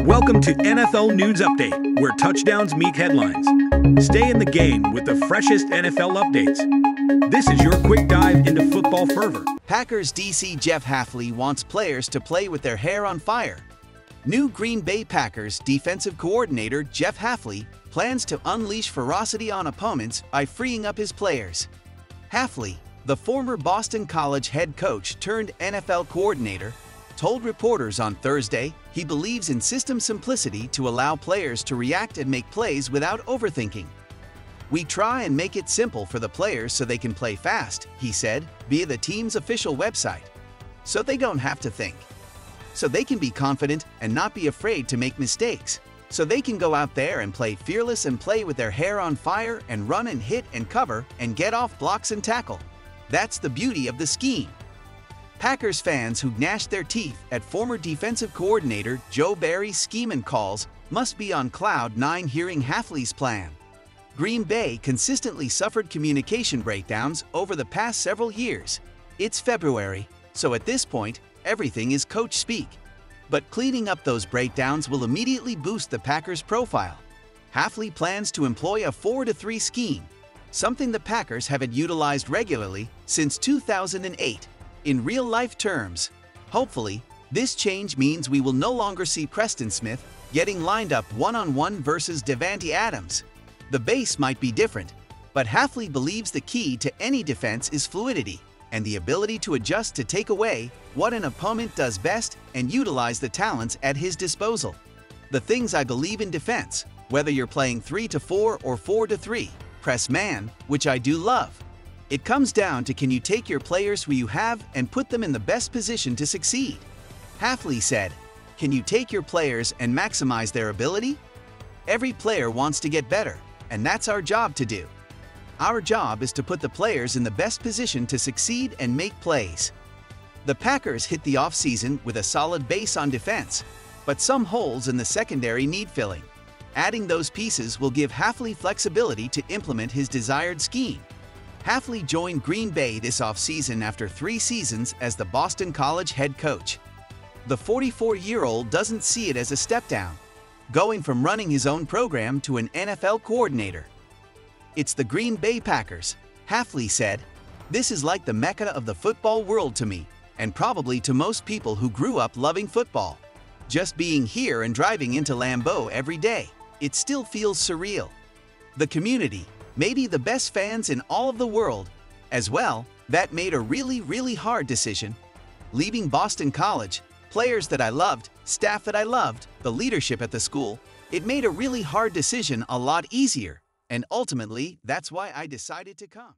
Welcome to NFL News Update, where touchdowns meet headlines. Stay in the game with the freshest NFL updates. This is your quick dive into football fervor. Packers DC Jeff Hafley wants players to play with their hair on fire. New Green Bay Packers defensive coordinator Jeff Hafley plans to unleash ferocity on opponents by freeing up his players. Hafley, the former Boston College head coach turned NFL coordinator, told reporters on Thursday he believes in system simplicity to allow players to react and make plays without overthinking. "We try and make it simple for the players so they can play fast," he said, via the team's official website. "So they don't have to think. So they can be confident and not be afraid to make mistakes. So they can go out there and play fearless and play with their hair on fire and run and hit and cover and get off blocks and tackle. That's the beauty of the scheme." Packers fans who gnashed their teeth at former defensive coordinator Joe Barry's scheme and calls must be on cloud nine hearing Hafley's plan. Green Bay consistently suffered communication breakdowns over the past several years. It's February, so at this point, everything is coach speak. But cleaning up those breakdowns will immediately boost the Packers' profile. Hafley plans to employ a 4-3 scheme, something the Packers haven't utilized regularly since 2008. In real-life terms, hopefully, this change means we will no longer see Preston Smith getting lined up one-on-one versus Davante Adams. The base might be different, but Hafley believes the key to any defense is fluidity and the ability to adjust to take away what an opponent does best and utilize the talents at his disposal. The things I believe in defense, whether you're playing 3-4 or 4-3, press man, which I do love. It comes down to, can you take your players who you have and put them in the best position to succeed? Hafley said, "Can you take your players and maximize their ability? Every player wants to get better, and that's our job to do. Our job is to put the players in the best position to succeed and make plays." The Packers hit the offseason with a solid base on defense, but some holes in the secondary need filling. Adding those pieces will give Hafley flexibility to implement his desired scheme. Hafley joined Green Bay this offseason after 3 seasons as the Boston College head coach. The 44-year-old doesn't see it as a step down, going from running his own program to an NFL coordinator. "It's the Green Bay Packers," Hafley said. "This is like the mecca of the football world to me, and probably to most people who grew up loving football. Just being here and driving into Lambeau every day, it still feels surreal. The community, maybe the best fans in all of the world, as well, that made a really hard decision. Leaving Boston College, players that I loved, staff that I loved, the leadership at the school, it made a really hard decision a lot easier. And ultimately, that's why I decided to come."